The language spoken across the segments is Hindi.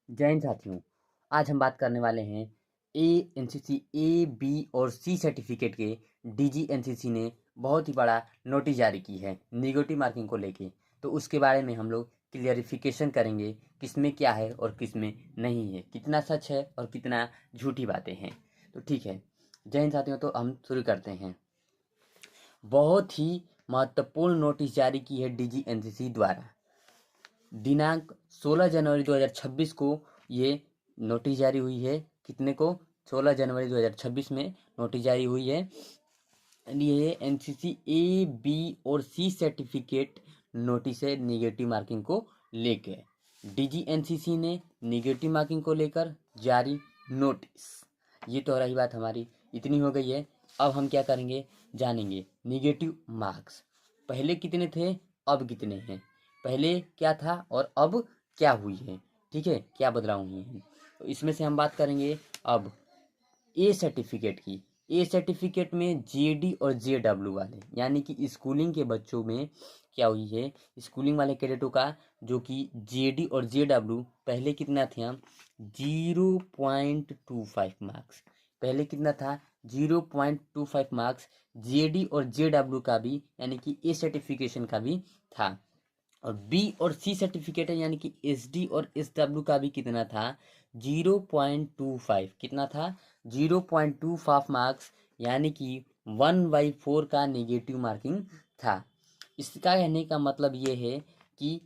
जय हिंद साथियों। आज हम बात करने वाले हैं एनसीसी ए बी और सी सर्टिफिकेट के डीजीएनसीसी ने बहुत ही बड़ा नोटिस जारी की है निगेटिव मार्किंग को लेके। तो उसके बारे में हम लोग क्लियरिफिकेशन करेंगे, किसमें क्या है और किसमें नहीं है, कितना सच है और कितना झूठी बातें हैं। तो ठीक है, जय हिंद साथियों। तो हम शुरू करते हैं। बहुत ही महत्वपूर्ण नोटिस जारी की है डीजीएनसीसी द्वारा। दिनांक 16 जनवरी 2026 को ये नोटिस जारी हुई है। कितने को? 16 जनवरी 2026 में नोटिस जारी हुई है। ये एनसीसी ए बी और सी सर्टिफिकेट नोटिस है निगेटिव मार्किंग को लेकर। डीजीएनसीसी ने निगेटिव मार्किंग को लेकर जारी नोटिस। ये तो रही बात हमारी, इतनी हो गई है। अब हम क्या करेंगे, जानेंगे निगेटिव मार्क्स पहले कितने थे, अब कितने हैं, पहले क्या था और अब क्या हुई है। ठीक है, क्या बदलाव हुए हैं। तो इसमें से हम बात करेंगे अब ए सर्टिफिकेट की। ए सर्टिफिकेट में जेडी और जेडब्ल्यू वाले यानी कि स्कूलिंग के बच्चों में क्या हुई है, स्कूलिंग वाले कैडेटों का जो कि जेडी और जेडब्ल्यू पहले कितना था, 0.25 मार्क्स। पहले कितना था, 0.25 मार्क्स जेडी और जेडब्ल्यू का भी यानी कि ए सर्टिफिकेशन का भी था। और बी और सी सर्टिफिकेट है यानी कि एस डी और एस डब्ल्यू का भी कितना था, 0.25। कितना था, 0.25 मार्क्स यानी कि 1/4 का नेगेटिव मार्किंग था। इसका कहने का मतलब ये है कि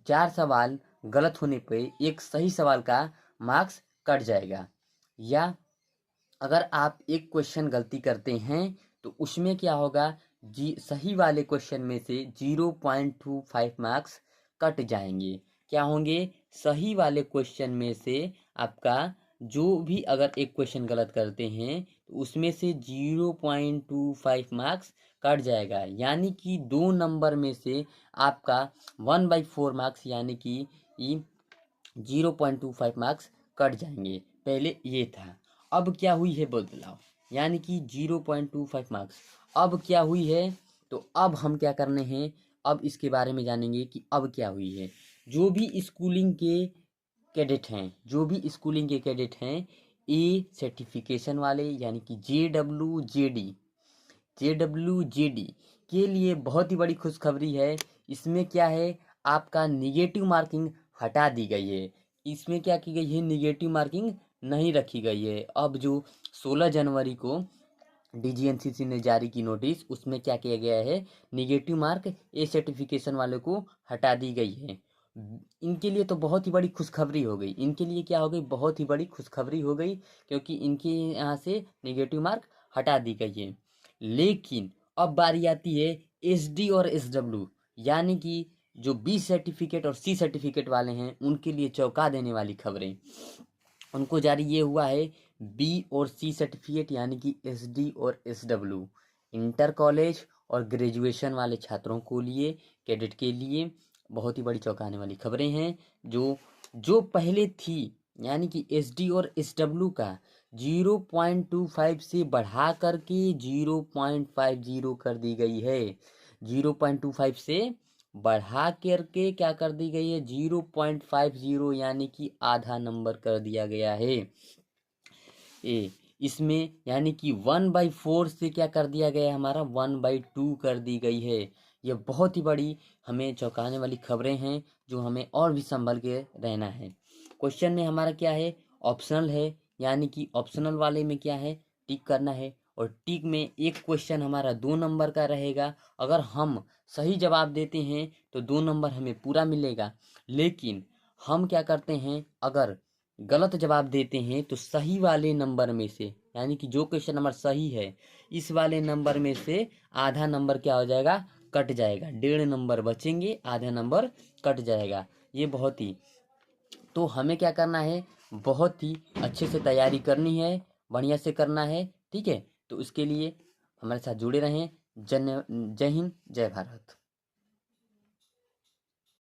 4 सवाल गलत होने पे एक सही सवाल का मार्क्स कट जाएगा, या अगर आप एक क्वेश्चन गलती करते हैं तो उसमें क्या होगा, जी सही वाले क्वेश्चन में से 0.25 मार्क्स कट जाएंगे। क्या होंगे, सही वाले क्वेश्चन में से आपका जो भी अगर एक क्वेश्चन गलत करते हैं तो उसमें से 0.25 मार्क्स कट जाएगा, यानी कि 2 नंबर में से आपका 1/4 मार्क्स यानी कि 0.25 मार्क्स कट जाएंगे। पहले ये था। अब क्या हुई है बदलाव, यानी कि 0.25 मार्क्स अब क्या हुई है। तो अब हम क्या करने हैं, अब इसके बारे में जानेंगे कि अब क्या हुई है। जो भी स्कूलिंग के कैडेट हैं, जो भी स्कूलिंग के कैडेट हैं ए सर्टिफिकेशन वाले यानी कि जेडब्ल्यू जेडी के लिए बहुत ही बड़ी खुशखबरी है। इसमें क्या है, आपका निगेटिव मार्किंग हटा दी गई है। इसमें क्या की गई है, निगेटिव मार्किंग नहीं रखी गई है। अब जो 16 जनवरी को डीजीएनसीसी ने जारी की नोटिस, उसमें क्या किया गया है, निगेटिव मार्क ए सर्टिफिकेशन वाले को हटा दी गई है। इनके लिए तो बहुत ही बड़ी खुशखबरी हो गई। इनके लिए क्या हो गई, बहुत ही बड़ी खुशखबरी हो गई, क्योंकि इनके यहाँ से निगेटिव मार्क हटा दी गई है। लेकिन अब बारी आती है एसडी और एसडब्ल्यू यानी कि जो बी सर्टिफिकेट और सी सर्टिफिकेट वाले हैं, उनके लिए चौंका देने वाली खबरें। उनको जारी ये हुआ है, बी और सी सर्टिफिकेट यानी कि एसडी और एसडब्ल्यू इंटर कॉलेज और ग्रेजुएशन वाले छात्रों को लिए, कैडेट के लिए बहुत ही बड़ी चौंकाने वाली खबरें हैं। जो पहले थी यानी कि एसडी और एसडब्ल्यू का 0.25 से बढ़ा करके 0.50 कर दी गई है। 0.25 से बढ़ा करके क्या कर दी गई है, 0.50 यानी कि आधा नंबर कर दिया गया है। इसमें यानी कि 1/4 से क्या कर दिया गया है, हमारा 1/2 कर दी गई है। ये बहुत ही बड़ी हमें चौंकाने वाली खबरें हैं, जो हमें और भी संभल के रहना है। क्वेश्चन में हमारा क्या है, ऑप्शनल है, यानी कि ऑप्शनल वाले में क्या है, टिक करना है। और टिक में एक क्वेश्चन हमारा 2 नंबर का रहेगा। अगर हम सही जवाब देते हैं तो 2 नंबर हमें पूरा मिलेगा। लेकिन हम क्या करते हैं, अगर गलत जवाब देते हैं तो सही वाले नंबर में से यानी कि जो क्वेश्चन नंबर सही है, इस वाले नंबर में से आधा नंबर क्या हो जाएगा, कट जाएगा। 1.5 नंबर बचेंगे, आधा नंबर कट जाएगा। ये बहुत ही, तो हमें क्या करना है, बहुत ही अच्छे से तैयारी करनी है, बढ़िया से करना है। ठीक है, तो इसके लिए हमारे साथ जुड़े रहें। जय हिंद, जय भारत।